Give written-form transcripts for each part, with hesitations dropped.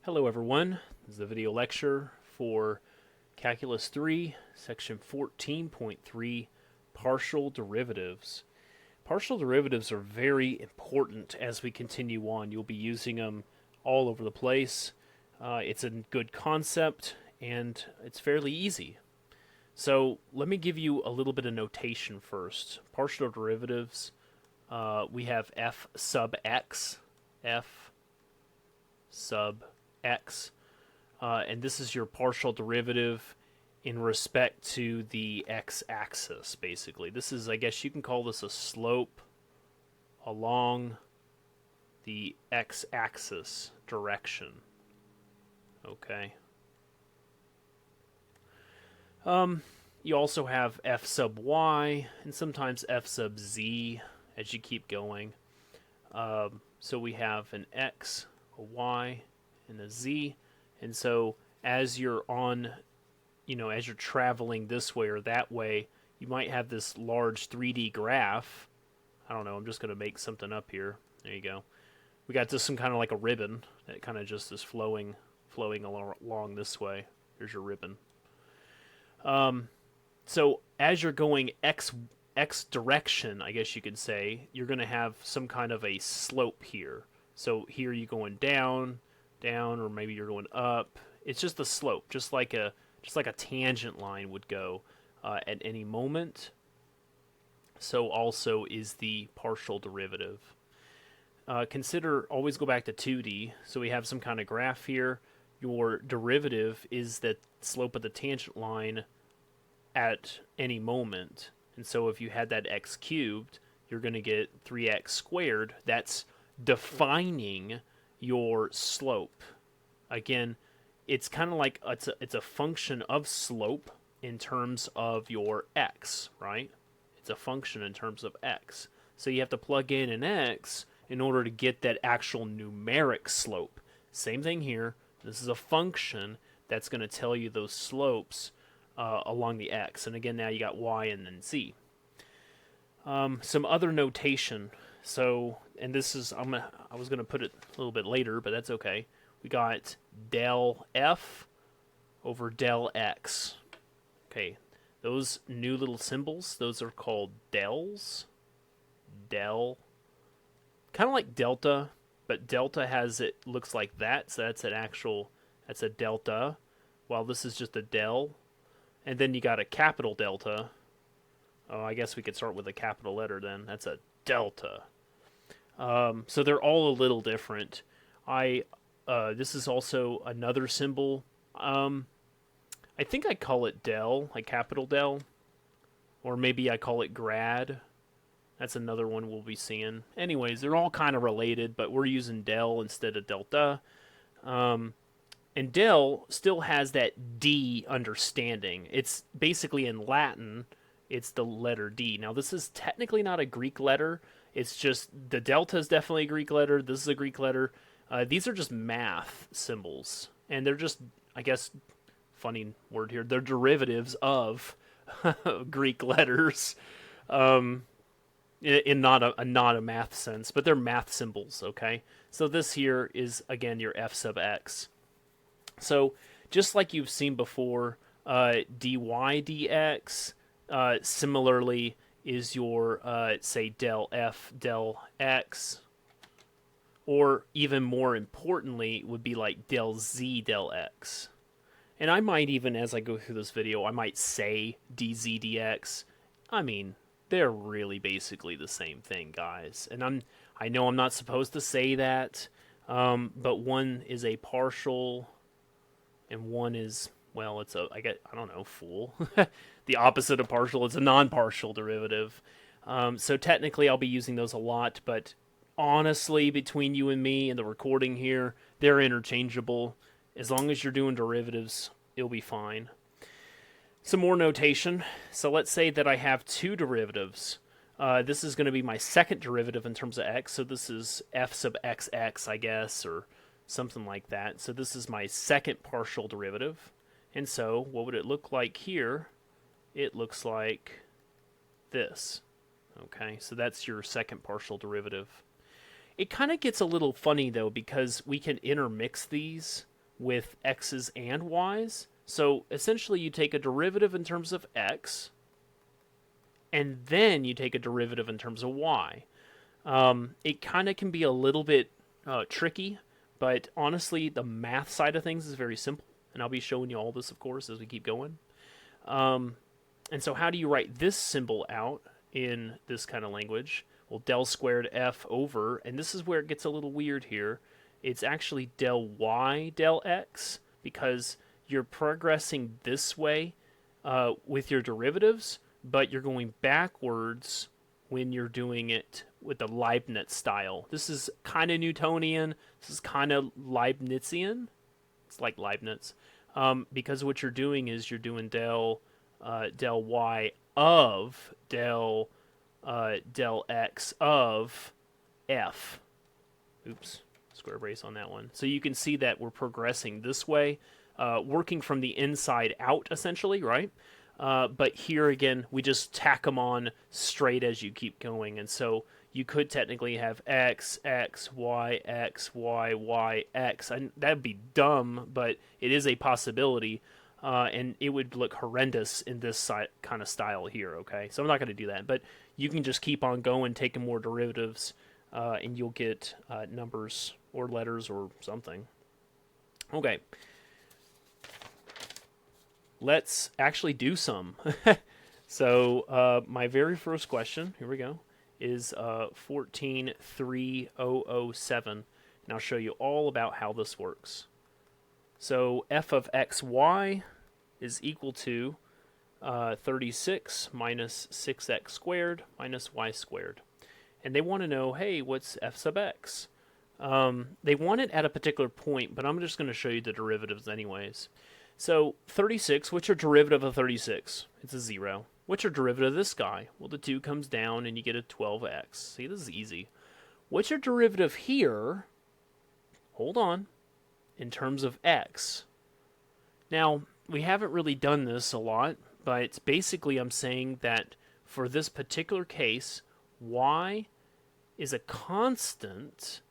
Hello everyone, this is a video lecture for Calculus 3, section 14.3, partial derivatives. Partial derivatives are very important as we continue on. You'll be using them all over the place. It's a good concept and it's fairly easy. So let me give you a little bit of notation first. Partial derivatives, we have f sub x, f sub x, and this is your partial derivative in respect to the x-axis, basically. This is, I guess you can call this a slope along the x-axis direction. Okay. You also have f sub y and sometimes f sub z as you keep going. So we have an x, a y, and a z, and so as you're on, as you're traveling this way or that way, you might have this large 3D graph. I don't know, I'm just going to make something up here. There you go. We got just some kind of like a ribbon that kind of just is flowing along this way. Here's your ribbon. So as you're going x direction, I guess you could say, you're going to have some kind of a slope here. So here you're going down, or maybe you're going up. It's just a slope, just like a tangent line would go at any moment. So also is the partial derivative. Always go back to 2D. So we have some kind of graph here. Your derivative is the slope of the tangent line at any moment. And so if you had that x cubed, you're going to get 3x squared. That's defining your slope. Again, it's kind of like it's a function of slope in terms of your x, right? It's a function in terms of x. So you have to plug in an x in order to get that actual numeric slope. Same thing here. This is a function that's going to tell you those slopes along the x. And again, now you got y and then z. Some other notation. So, and this is, I was going to put it a little bit later, but that's okay. We got del f over del x. Okay, those new little symbols, those are called dels. Del. Kind of like delta, but delta looks like that, so that's a delta, while this is just a del. And then you got a capital delta. Oh, I guess we could start with a capital letter then. That's a delta. So they're all a little different. This is also another symbol. I think I call it del, like capital del. Or maybe I call it grad. That's another one we'll be seeing. Anyways, they're all kind of related, but we're using del instead of delta. And del still has that D understanding. It's basically in Latin, it's the letter D. Now, this is technically not a Greek letter. It's just the delta is definitely a Greek letter. This is a Greek letter. These are just math symbols. And they're just, I guess, funny word here, they're derivatives of Greek letters in not a math sense, but they're math symbols, okay? So this here is, again, your f sub x. So just like you've seen before, dy dx, similarly is your, say, del f del x, or even more importantly would be like del z del x. And I might even, as I go through this video, I might say dz dx. I mean, they're really basically the same thing, guys. And I know I'm not supposed to say that, but one is a partial and one is, well, I don't know, full. The opposite of partial, it's a non-partial derivative. So technically I'll be using those a lot, but honestly, between you and me and the recording here, they're interchangeable. As long as you're doing derivatives, it'll be fine. Some more notation. So let's say that I have two derivatives. This is going to be my second derivative in terms of x, so this is f sub xx, I guess, or something like that. So this is my second partial derivative. And so what would it look like here? It looks like this. Okay, so that's your second partial derivative. It kind of gets a little funny, though, because we can intermix these. with x's and y's. So essentially you take a derivative in terms of x, and then you take a derivative in terms of y. It kind of can be a little bit tricky, but honestly, the math side of things is very simple, and I'll be showing you all this, of course, as we keep going. And so how do you write this symbol out in this kind of language? Well, del squared f over, and this is where it gets a little weird here. It's actually del y del x, because you're progressing this way with your derivatives, but you're going backwards when you're doing it with the Leibniz style. This is kind of Newtonian. This is kind of Leibnizian. It's like Leibniz. Because what you're doing is you're doing del y of del x of f. Oops, square brace on that one. So you can see that we're progressing this way, working from the inside out, essentially, right? But here again, we just tack them on straight as you keep going. And so you could technically have x, x, y, y, x. And that'd be dumb, but it is a possibility. And it would look horrendous in this kind of style here, okay? So I'm not going to do that. But you can just keep on going, taking more derivatives, and you'll get numbers or letters or something. Okay. Let's actually do some. So my very first question, here we go, is 14.3007. And I'll show you all about how this works. So f of xy is equal to 36 minus 6x squared minus y squared. And they want to know, hey, what's f sub x? They want it at a particular point, but I'm just going to show you the derivatives anyways. So 36, what's your derivative of 36? It's a 0. What's your derivative of this guy? Well, the 2 comes down and you get a 12x. See, this is easy. What's your derivative here? Hold on. In terms of x. Now, we haven't really done this a lot, but basically I'm saying that for this particular case, y is a constant.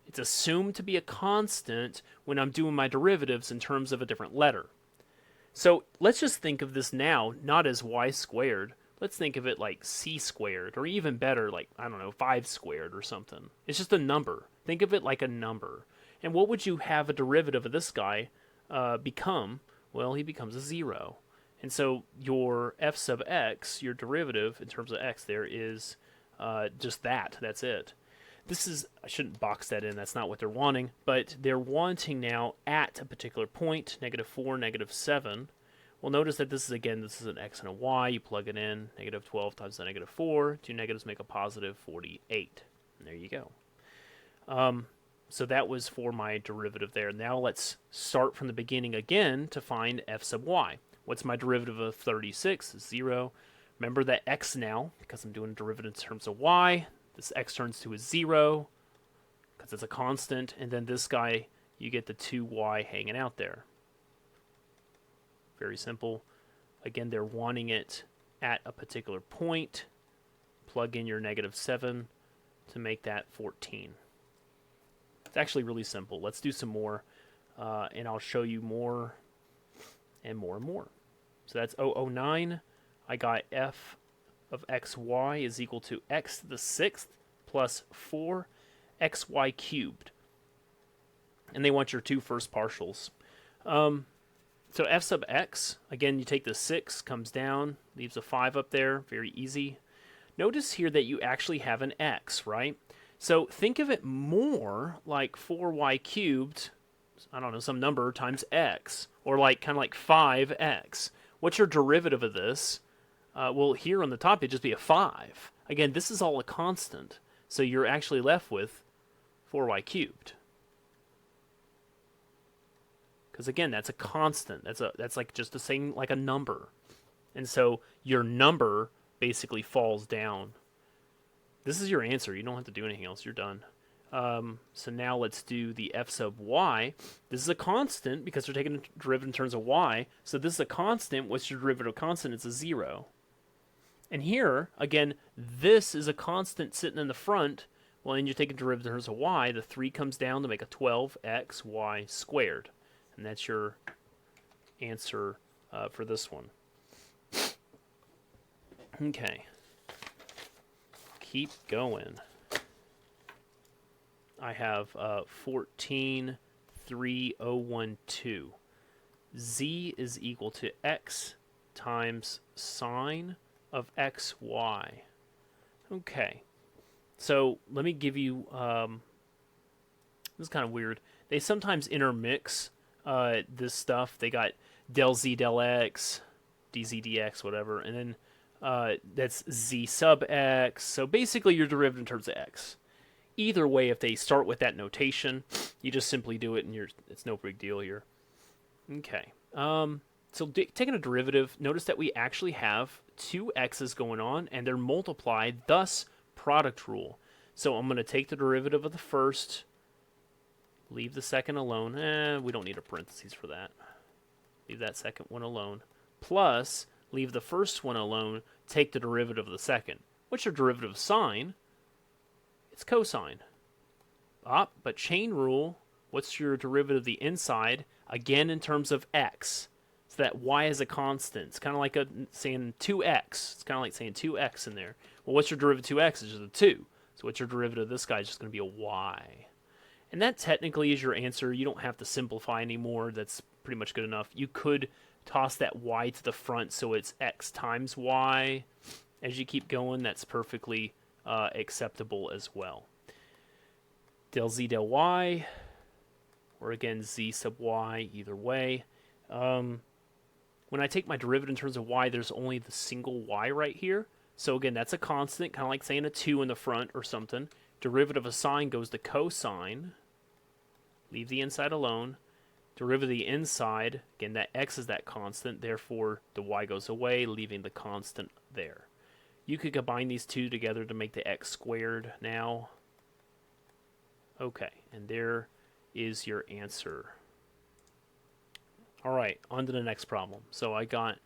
It's assumed to be a constant when I'm doing my derivatives in terms of a different letter. So let's just think of this now, not as y squared. Let's think of it like c squared, or even better, like, I don't know, 5 squared or something. It's just a number. Think of it like a number. And what would you have a derivative of this guy become? Well, he becomes a 0. And so your f sub x, your derivative in terms of x there, is just that. That's it. This is, I shouldn't box that in, that's not what they're wanting, but they're wanting now at a particular point, -4, -7. Well, notice that this is an x and a y, you plug it in, -12 times the -4, 2 negatives make a positive 48. And there you go. So that was for my derivative there. Now let's start from the beginning again to find f sub y. What's my derivative of 36? 0. Remember that x now, because I'm doing a derivative in terms of y, this x turns to a 0, because it's a constant, and then this guy, you get the 2y hanging out there. Very simple. Again, they're wanting it at a particular point. Plug in your -7 to make that 14. It's actually really simple. Let's do some more, and I'll show you more and more and more. So that's 009. I got f of xy is equal to x to the 6th plus 4xy cubed. And they want your two first partials. So f sub x, again, you take the 6, comes down, leaves a 5 up there, very easy. Notice here that you actually have an x, right? So think of it more like 4y cubed, I don't know, some number times x, or like kind of like 5x. What's your derivative of this? Well, here on the top, it'd just be a 5. Again, this is all a constant, so you're actually left with 4y cubed. Because again, that's a constant. That's like just the same like a number, and so your number basically falls down. This is your answer. You don't have to do anything else. You're done. So now let's do the f sub y. This is a constant because we're taking a derivative in terms of y. So this is a constant. What's your derivative of constant? It's a 0. And here, again, this is a constant sitting in the front. Well, and you're taking derivative in terms of y. The 3 comes down to make a 12xy squared. And that's your answer for this one. Okay. Keep going. I have 143012. Z is equal to x times sine of xy. Okay. So let me give you, this is kind of weird. They sometimes intermix this stuff. They got del z del x, dz dx, whatever, and then that's z sub x. So basically your derivative in terms of x. Either way, if they start with that notation, you just simply do it, and it's no big deal here. Okay. So taking a derivative, notice that we actually have two x's going on, and they're multiplied, thus product rule. So I'm going to take the derivative of the first, leave the second alone. We don't need a parentheses for that. Leave that second one alone. Plus, leave the first one alone, take the derivative of the second. What's your derivative of sine? It's cosine. But chain rule, what's your derivative of the inside? Again, in terms of x. So that y is a constant. It's kind of like saying 2x. It's kind of like saying 2x in there. Well, what's your derivative of 2x? It's just a 2. So what's your derivative of this guy? It's just going to be a y. And that technically is your answer. You don't have to simplify anymore. That's pretty much good enough. You could toss that y to the front so it's x times y. As you keep going, that's perfectly acceptable as well. Del z del y, or again z sub y, either way. When I take my derivative in terms of y, there's only the single y right here. So again, that's a constant, kind of like saying a 2 in the front or something. Derivative of sine goes to cosine. Leave the inside alone. Derivative of the inside, again, that x is that constant, therefore the y goes away, leaving the constant there. You could combine these two together to make the x squared now. Okay, and there is your answer. All right, on to the next problem. So I got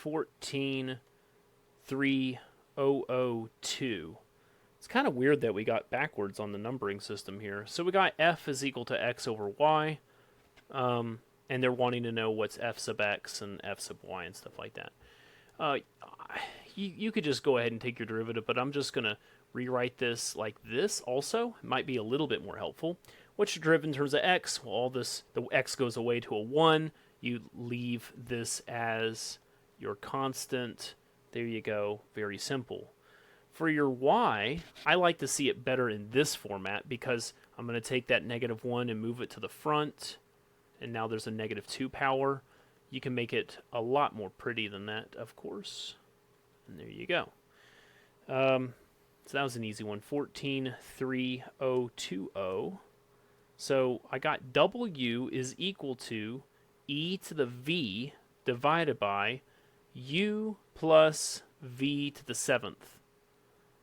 143002. It's kind of weird that we got backwards on the numbering system here. So we got f is equal to x over y, and they're wanting to know what's f sub x and f sub y and stuff like that. You could just go ahead and take your derivative, but I'm just going to rewrite this like this also. It might be a little bit more helpful. What's your derivative in terms of x? Well, the x goes away to a 1. You leave this as your constant. There you go. Very simple. For your y, I like to see it better in this format because I'm going to take that -1 and move it to the front. And now there's a -2 power. You can make it a lot more pretty than that, of course. And there you go. So that was an easy one. 143020. So I got w is equal to e to the v divided by u plus v to the 7th.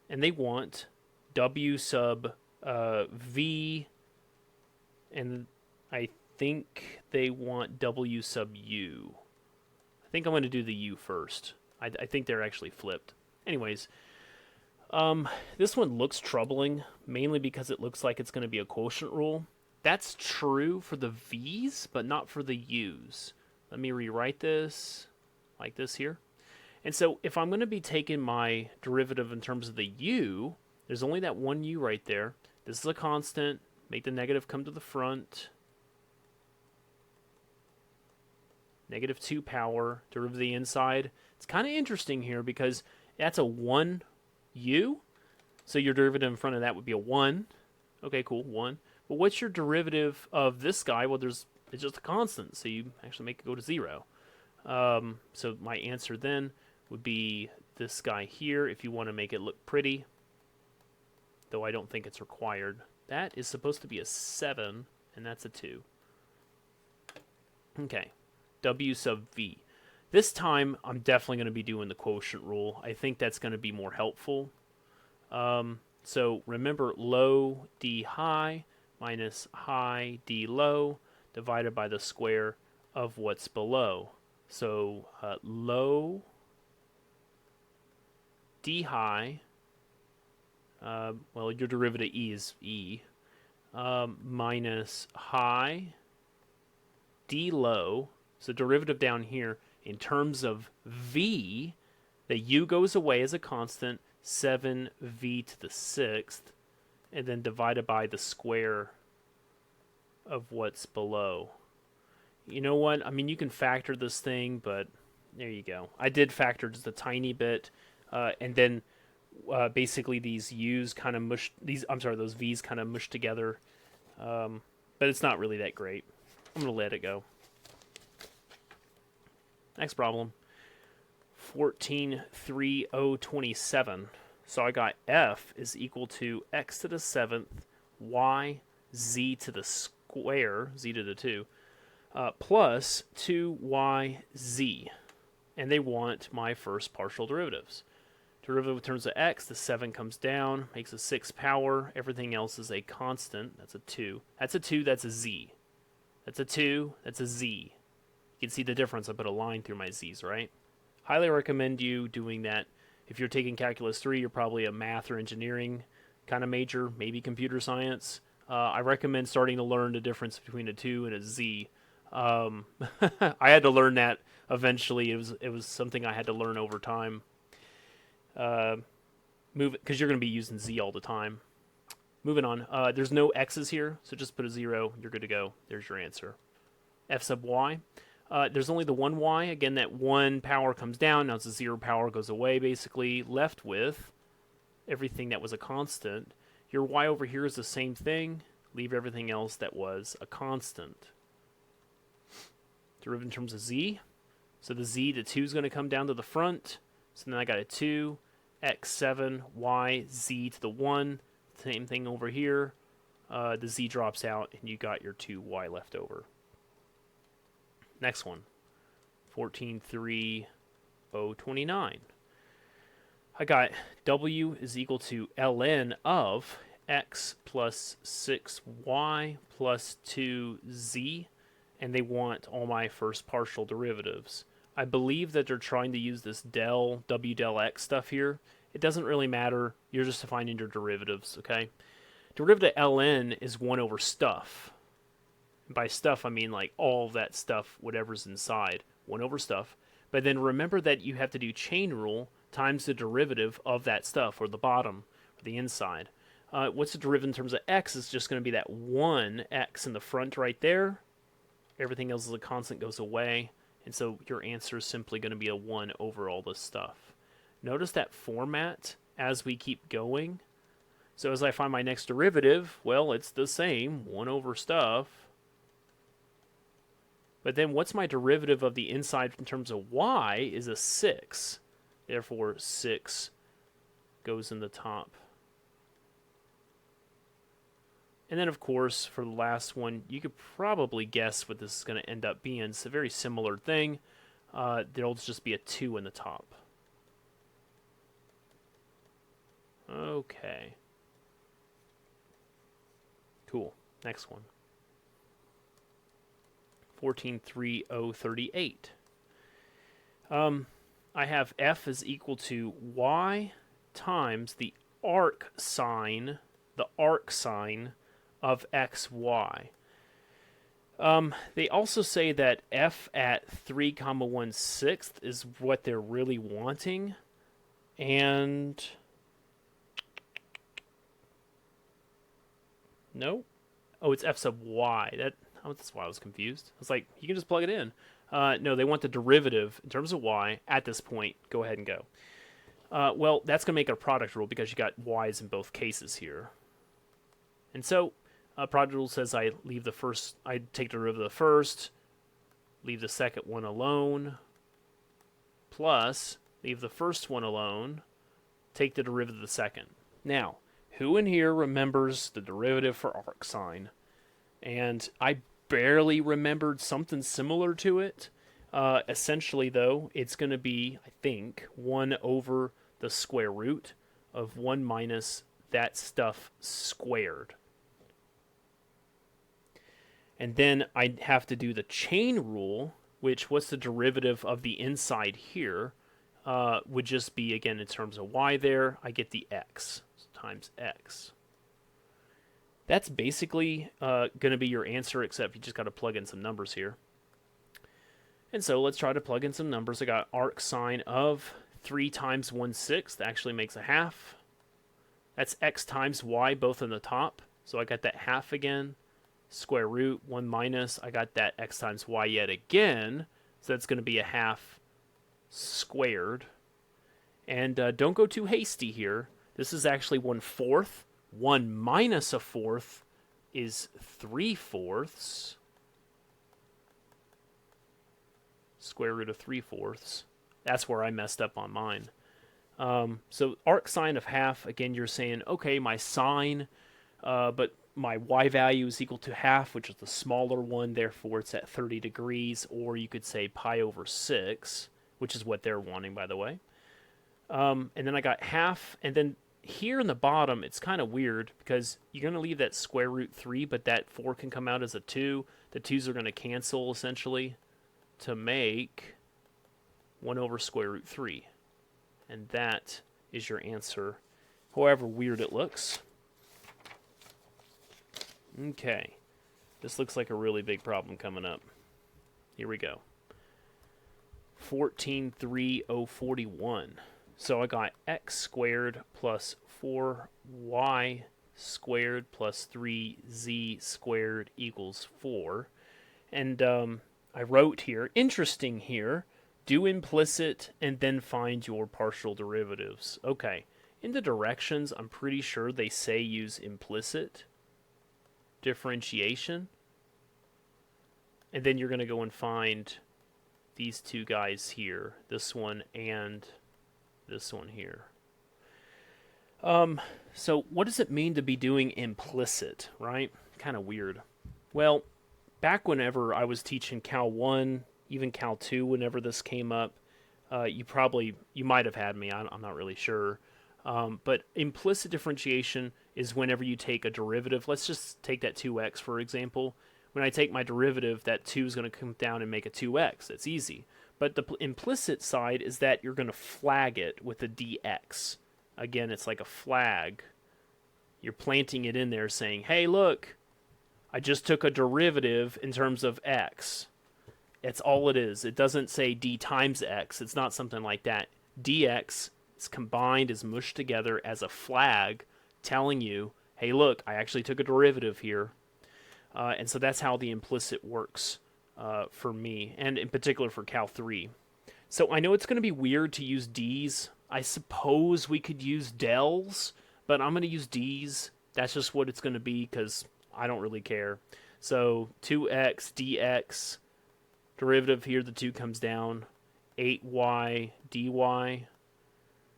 And they want w sub v, and I think they want w sub u. I think I'm going to do the u first. I think they're actually flipped. Anyways, this one looks troubling, mainly because it looks like it's going to be a quotient rule. That's true for the v's, but not for the u's. Let me rewrite this like this here. And so if I'm going to be taking my derivative in terms of the u, there's only that one u right there. This is a constant. Make the negative come to the front. -2 power, derivative of the inside. It's kind of interesting here because that's a 1u. So your derivative in front of that would be a 1. Okay, cool, 1. But what's your derivative of this guy? Well, it's just a constant, so you actually make it go to 0. So my answer then would be this guy here if you want to make it look pretty, though I don't think it's required. That is supposed to be a 7, and that's a 2. Okay, w sub v. This time, I'm definitely going to be doing the quotient rule. I think that's going to be more helpful. So remember, low d high minus high d low divided by the square of what's below. So low d high, well, your derivative e is e, minus high d low, so derivative down here, in terms of v, the u goes away as a constant, 7v to the sixth, and then divided by the square of what's below. You know what? I mean, you can factor this thing, but there you go. I did factor just a tiny bit, and then basically these u's kind of mush. Those v's kind of mush together, but it's not really that great. I'm gonna let it go. Next problem. 14.3027. So I got f is equal to x to the 7th, y, z to the square, z to the 2, plus 2yz. And they want my first partial derivatives. Derivative in terms of x, the 7 comes down, makes a 6 power. Everything else is a constant. That's a 2. That's a 2, that's a z. That's a 2, that's a z. You can see the difference. I put a line through my z's, right? Highly recommend you doing that. If you're taking Calculus 3, you're probably a math or engineering kind of major, maybe computer science. I recommend starting to learn the difference between a 2 and a z. I had to learn that eventually. It was something I had to learn over time. Because you're going to be using z all the time. Moving on. There's no x's here, so just put a 0. You're good to go. There's your answer. F sub y. There's only the one y. Again, that 1 power comes down. Now it's a 0 power goes away, basically. Left with everything that was a constant. Your y over here is the same thing. Leave everything else that was a constant. Derivative in terms of z. So the z, the 2 is going to come down to the front. So then I got a 2, x7, y, z to the 1. Same thing over here. The z drops out, and you got your 2y left over. Next one, 14.3029. I got w is equal to ln of x plus 6y plus 2z, and they want all my first partial derivatives. I believe that they're trying to use this w del x stuff here. It doesn't really matter. You're just finding your derivatives, okay? Derivative ln is 1 over stuff. By stuff, I mean like all of that stuff, whatever's inside, 1 over stuff. But then remember that you have to do chain rule times the derivative of that stuff, or the bottom, or the inside. What's the derivative in terms of x? Is just going to be that 1x in the front right there. Everything else as a constant goes away. And so your answer is simply going to be a 1 over all this stuff. Notice that format as we keep going. So as I find my next derivative, well, it's the same, 1 over stuff. But then what's my derivative of the inside in terms of y is a 6. Therefore, 6 goes in the top. And then, of course, for the last one, you could probably guess what this is going to end up being. It's a very similar thing. There'll just be a 2 in the top. Okay. Cool. Next one. 14.3038. I have f is equal to y times the arc sine of xy. They also say that f at 3, 1/6 is what they're really wanting, and no, oh, it's f sub y. That's why I was confused. I was like, you can just plug it in. No, they want the derivative in terms of y at this point. Go ahead and go. Well, that's going to make a product rule because you got y's in both cases here. And so, product rule says I take the derivative of the first, leave the second one alone, plus leave the first one alone, take the derivative of the second. Now, who in here remembers the derivative for arc sine? And I barely remembered something similar to it. Essentially, though, it's going to be, I think, 1 over the square root of 1 minus that stuff squared. And then I'd have to do the chain rule, which, what's the derivative of the inside here, would just be, again, in terms of y there, I get the x times x. That's basically going to be your answer, except you just got to plug in some numbers here. And so let's try to plug in some numbers. I got arc sine of 3 times 1/6. That actually makes a half. That's x times y, both in the top. So I got that half again. Square root 1 minus. I got that x times y yet again. So that's going to be a half squared. And don't go too hasty here. This is actually 1/4. 1 minus a fourth is 3/4. Square root of 3/4. That's where I messed up on mine. So arc sine of half, again, you're saying, okay, my sine, but my y value is equal to half, which is the smaller one, therefore it's at 30 degrees, or you could say pi over 6, which is what they're wanting, by the way. And then I got half, and then here in the bottom, it's kind of weird, because you're going to leave that square root 3, but that 4 can come out as a 2. The 2's are going to cancel, essentially, to make 1 over square root 3. And that is your answer, however weird it looks. Okay, this looks like a really big problem coming up. Here we go. 14,3,041. So I got x squared plus 4y squared plus 3z squared equals 4. And I wrote here, interesting here, do implicit and then find your partial derivatives. Okay, in the directions, I'm pretty sure they say use implicit differentiation. And then you're going to go and find these two guys here, this one and this one here. So what does it mean to be doing implicit, right? Kind of weird. Well, back whenever I was teaching Cal1, even Cal2, whenever this came up, you might have had me, I'm not really sure. But implicit differentiation is whenever you take a derivative. Let's just take that 2x, for example. When I take my derivative, that 2 is going to come down and make a 2x. It's easy. But the implicit side is that you're going to flag it with a dx. Again, it's like a flag. You're planting it in there saying, hey, look, I just took a derivative in terms of x. It's all it is. It doesn't say d times x. It's not something like that. Dx is combined, is mushed together as a flag telling you, hey, look, I actually took a derivative here. And so that's how the implicit works for me, and in particular for Cal3. So I know it's going to be weird to use d's. I suppose we could use del's, but I'm going to use d's. That's just what it's going to be because I don't really care. So 2x dx, derivative here, the 2 comes down, 8y dy,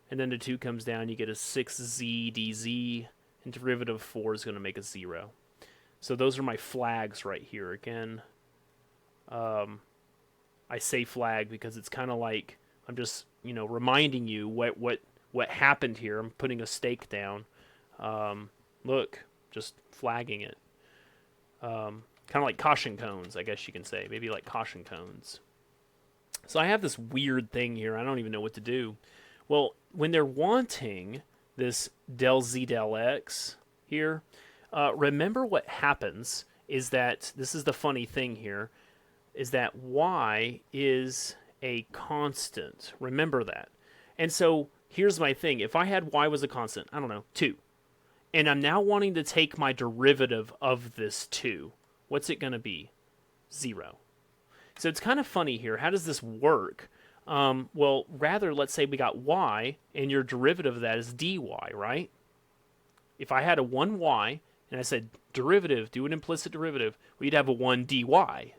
and then the 2 comes down, you get a 6z dz, and derivative of 4 is going to make a 0. So those are my flags right here. Again, I say flag because it's kind of like I'm just, reminding you what happened here. I'm putting a stake down. Look, just flagging it. Kind of like caution cones, I guess you can say. Maybe like caution cones. So I have this weird thing here. I don't even know what to do. Well, when they're wanting this del z del x here, remember what happens is that, this is the funny thing here, is that y is a constant. Remember that. And so here's my thing. If I had y was a constant, I don't know, 2, and I'm now wanting to take my derivative of this 2, what's it going to be? 0. So it's kind of funny here. How does this work? Well, rather, let's say we got y, and your derivative of that is dy, right? If I had a 1y, and I said derivative, do an implicit derivative, well, you'd have a 1 dy.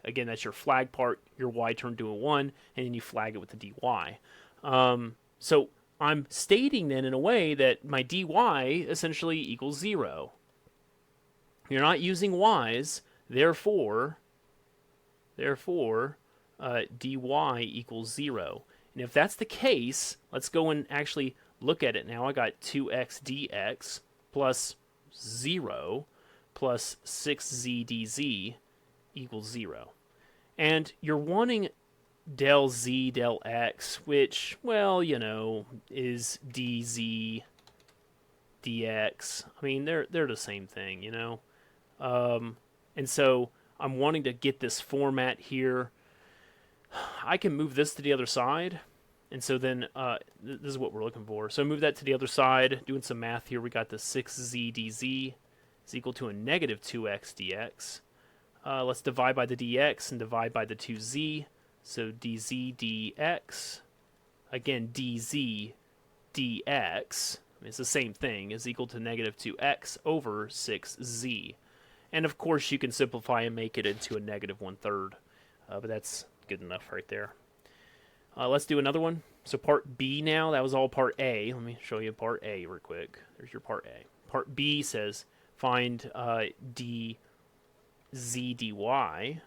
Again, that's your flag part. Your y turned to a 1, and then you flag it with the dy. So I'm stating then in a way that my dy essentially equals 0. You're not using y's, therefore dy equals 0. And if that's the case, let's go and actually look at it now. I got 2x dx plus 0 plus 6z dz equals 0. And you're wanting del z del x, which, well, is dz dx. I mean, they're the same thing, And so I'm wanting to get this format here. I can move this to the other side. And so then this is what we're looking for. So move that to the other side. Doing some math here, we got the 6z dz is equal to a negative 2x dx. Let's divide by the dx and divide by the 2z. So dz dx, again dz dx, I mean, it's the same thing, is equal to negative 2x over 6z. And of course you can simplify and make it into a negative 1/3. But that's good enough right there. Let's do another one. So part B now, that was all part A. Let me show you part A real quick. There's your part A. Part B says find dz dy.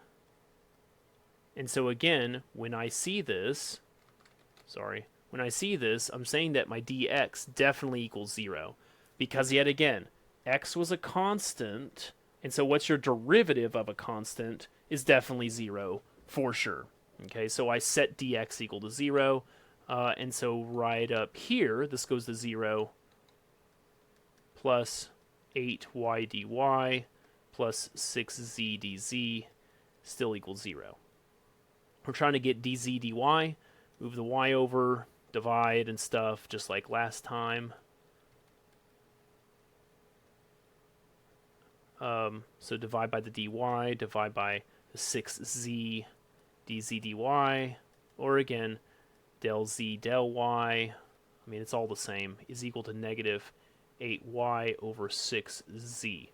And so again, when I see this, I'm saying that my dx definitely equals 0. Because yet again, x was a constant, and so what's your derivative of a constant is definitely 0 for sure. Okay, so I set dx equal to 0, and so right up here, this goes to 0 plus 8y dy plus 6z dz still equals 0. We're trying to get dz dy, move the y over, divide and stuff, just like last time. So divide by the dy, divide by the 6z dz dy, or again, del z del y, I mean, it's all the same, is equal to negative 8y over 6z.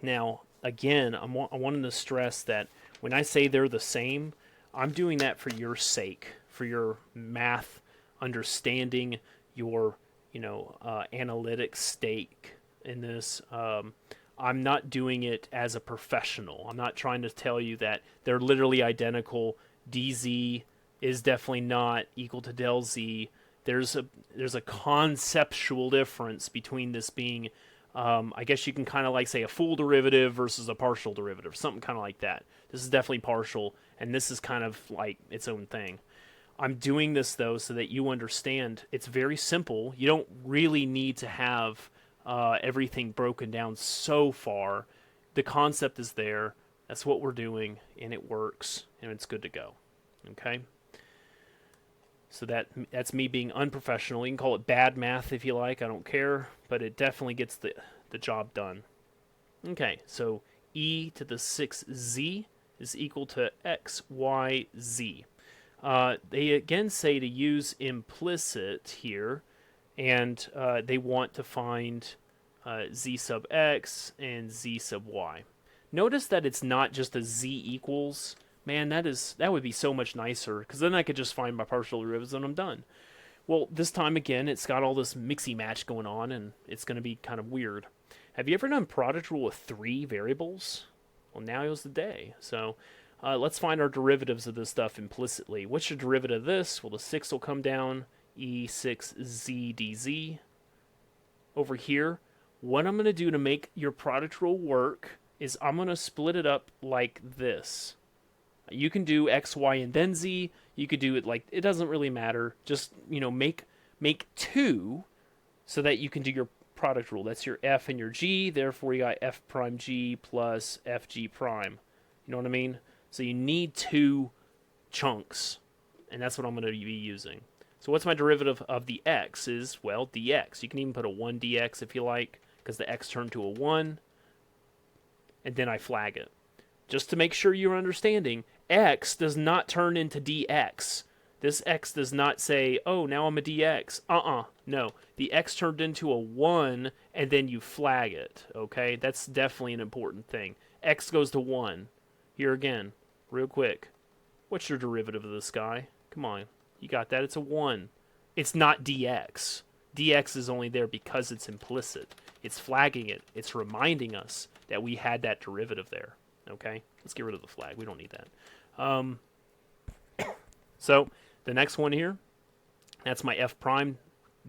Now, again, I wanted to stress that when I say they're the same, I'm doing that for your sake, for your math understanding, your analytic stake in this. I'm not doing it as a professional. I'm not trying to tell you that they're literally identical. dz is definitely not equal to del z. There's a conceptual difference between this being, I guess you can kind of like say a full derivative versus a partial derivative, something kind of like that. This is definitely partial, and this is kind of like its own thing. I'm doing this, though, so that you understand it's very simple. You don't really need to have everything broken down so far. The concept is there. That's what we're doing, and it works, and it's good to go. Okay? So that's me being unprofessional. You can call it bad math if you like. I don't care, but it definitely gets the job done. Okay, so e to the 6z is equal to xyz. They again say to use implicit here, and they want to find z sub x and z sub y. Notice that it's not just a z equals. Man, that would be so much nicer, because then I could just find my partial derivatives and I'm done. Well, this time again, it's got all this mixy match going on, and it's going to be kind of weird. Have you ever done product rule with 3 variables? Well, now is the day. So let's find our derivatives of this stuff implicitly. What's your derivative of this? Well, the 6 will come down, e6z dz. Over here, what I'm going to do to make your product rule work is I'm going to split it up like this. You can do x, y, and then z. You could do it like, it doesn't really matter. Just, make 2 so that you can do your product rule. That's your f and your g. Therefore, you got f prime g plus fg prime. You know what I mean? So you need 2 chunks, and that's what I'm going to be using. So what's my derivative of the x is, well, dx. You can even put a 1 dx if you like, because the x turned to a 1, and then I flag it. Just to make sure you're understanding, x does not turn into dx. This x does not say, oh, now I'm a dx. No. The x turned into a 1, and then you flag it, okay? That's definitely an important thing. X goes to 1. Here again, real quick. What's your derivative of this guy? Come on. You got that? It's a 1. It's not dx. Dx is only there because it's implicit. It's flagging it. It's reminding us that we had that derivative there. Okay, let's get rid of the flag. We don't need that. So the next one here, that's my f prime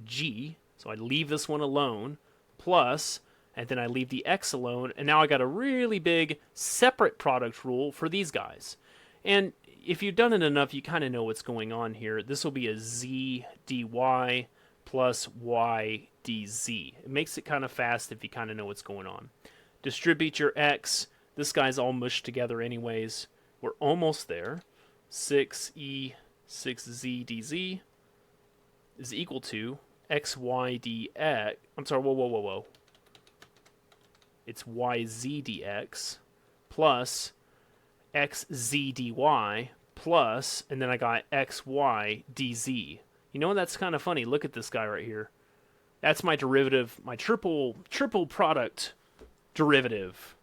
g. So I leave this one alone, plus, and then I leave the x alone, and now I got a really big separate product rule for these guys. And if you've done it enough, you kind of know what's going on here. This will be a z dy plus y dz. It makes it kind of fast if you kind of know what's going on. Distribute your x. This guy's all mushed together anyways. We're almost there. 6e 6z dz is equal to xy dx. I'm sorry, whoa. It's yz dx plus xz dy plus, and then I got xy dz. You know, that's kind of funny. Look at this guy right here. That's my derivative, my triple product derivative.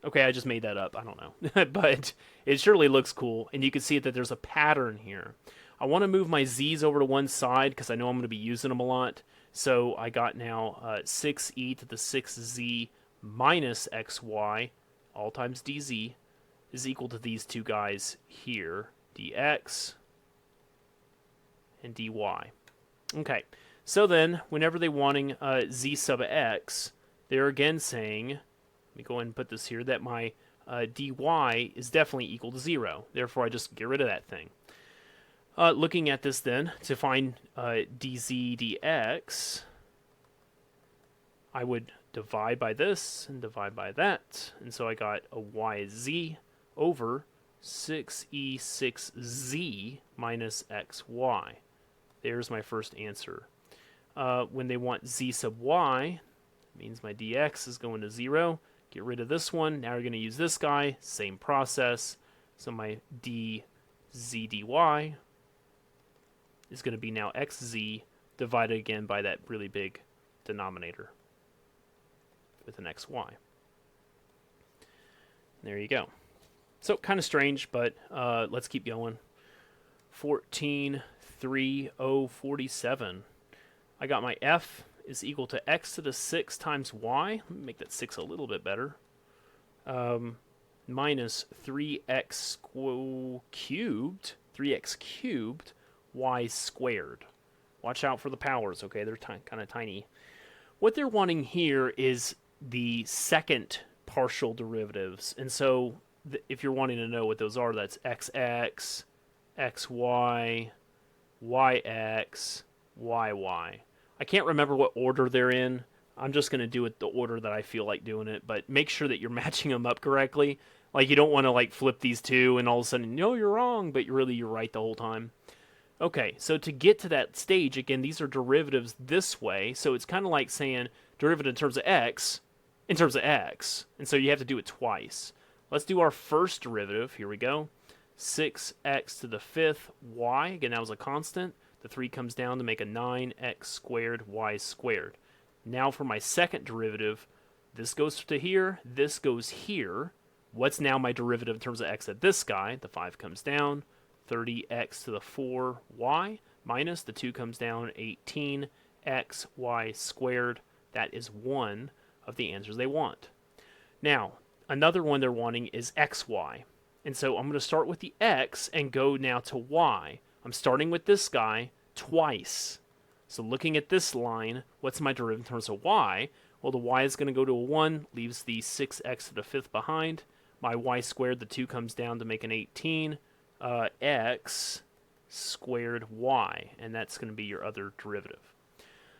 Okay, I just made that up. I don't know. But it surely looks cool, and you can see that there's a pattern here. I want to move my z's over to one side because I know I'm going to be using them a lot. So I got now 6e to the 6z minus xy, all times dz, is equal to these two guys here, dx and dy. Okay, so then whenever they're wanting z sub x, they're again saying, let me go ahead and put this here, that my dy is definitely equal to 0. Therefore, I just get rid of that thing. Looking at this then, to find dz dx, I would divide by this and divide by that. And so I got a yz over 6e6z minus xy. There's my first answer. When they want z sub y, it means my dx is going to 0. Get rid of this one. Now we're going to use this guy. Same process. So my dz dy is going to be now xz divided again by that really big denominator with an xy. There you go. So kind of strange, but let's keep going. 14,3047. I got my f is equal to x to the 6 times y. Let me make that 6 a little bit better. Minus 3x cubed, 3x cubed, y squared. Watch out for the powers, okay? They're kind of tiny. What they're wanting here is the second partial derivatives. And so if you're wanting to know what those are, that's xx, xy, yx, yy. I can't remember what order they're in. I'm just going to do it the order that I feel like doing it, but make sure that you're matching them up correctly. Like, you don't want to like flip these two and all of a sudden, no, you're wrong, but you're right the whole time. Okay, so to get to that stage, again, these are derivatives this way, so it's kind of like saying derivative in terms of x, in terms of x, and so you have to do it twice. Let's do our first derivative. Here we go. 6x to the 5th y. Again, that was a constant. The 3 comes down to make a 9x squared y squared. Now for my second derivative, this goes to here, this goes here. What's now my derivative in terms of x at this guy? The 5 comes down. 30x to the 4y minus the 2 comes down, 18xy squared. That is one of the answers they want. Now, another one they're wanting is xy. And so I'm going to start with the x and go now to y. I'm starting with this guy twice. So looking at this line, what's my derivative in terms of y? Well, the y is going to go to a 1, leaves the 6x to the 5th behind. My y squared, the 2 comes down to make an 18. X squared y, and that's going to be your other derivative.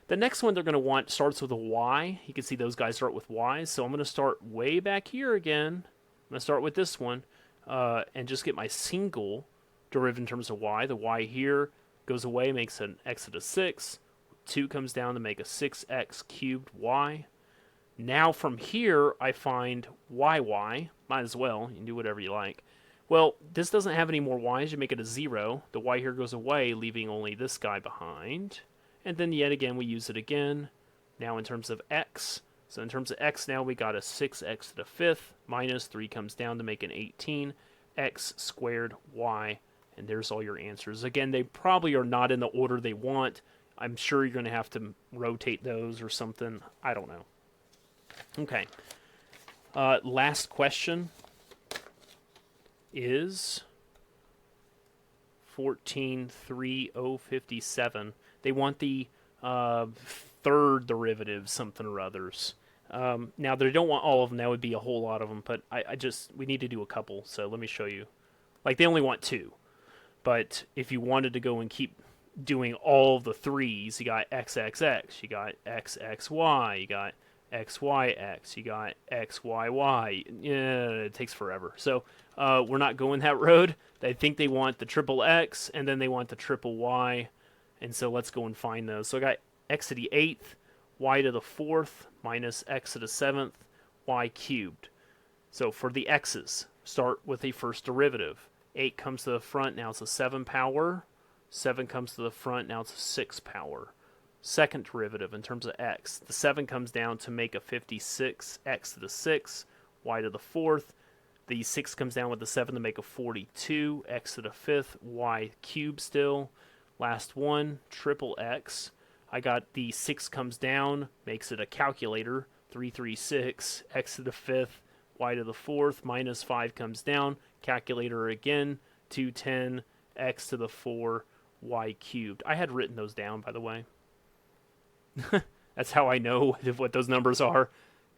The next one they're going to want starts with a y. You can see those guys start with y's, so I'm going to start way back here again. I'm going to start with this one and just get my single derivative in terms of y. The y here goes away, makes an x to the 6. 2 comes down to make a 6x cubed y. Now from here, I find yy. Might as well. You can do whatever you like. Well, this doesn't have any more y's. You make it a 0. The y here goes away, leaving only this guy behind. And then yet again, we use it again. Now in terms of x. So in terms of x now, we got a 6x to the 5th. Minus 3 comes down to make an 18. X squared y. And there's all your answers. Again, they probably are not in the order they want. I'm sure you're going to have to rotate those or something. I don't know. Okay. Last question is 14,3057. They want the third derivative, something or others. Now, they don't want all of them. That would be a whole lot of them, but we need to do a couple, so let me show you. Like, they only want 2. But if you wanted to go and keep doing all of the 3s, you got xxx, you got xxy, you got xyx, you got xyy. Yeah, it takes forever. So We're not going that road. I think they want the triple x, and then they want the triple y. And so let's go and find those. So I got x to the 8th, y to the 4th, minus x to the 7th, y cubed. So for the x's, start with a first derivative. 8 comes to the front, now it's a 7 power. 7 comes to the front, now it's a 6 power. Second derivative in terms of x. The 7 comes down to make a 56, x to the 6, y to the 4th. The 6 comes down with the 7 to make a 42, x to the 5th, y cubed still. Last one, triple x. I got the 6 comes down, makes it a calculator, 336, x to the 5th, y to the 4th, minus 5 comes down, calculator again, 210, x to the 4, y cubed. I had written those down, by the way. That's how I know what those numbers are,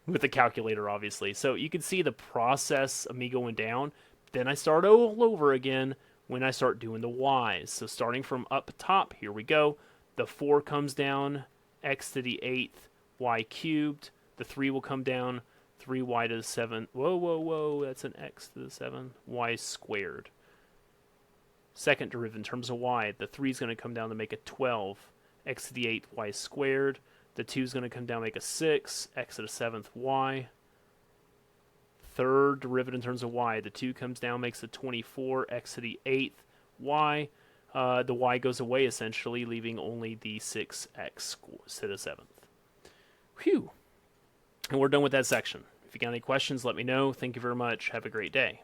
with the calculator, obviously. So you can see the process of me going down. Then I start all over again when I start doing the y's. So starting from up top, here we go. The 4 comes down, x to the 8th, y cubed. The 3 will come down, 3y to the 7th. Whoa, whoa, whoa, that's an x to the 7th. Y squared. Second derivative in terms of y. The 3 is going to come down to make a 12. X to the 8th, y squared. The 2 is going to come down, make a 6. X to the 7th, y. Third derivative in terms of y. The 2 comes down, makes a 24. X to the 8th, y. The y goes away, essentially, leaving only the 6x to the 7th. Whew. And we're done with that section. If you got any questions, let me know. Thank you very much. Have a great day.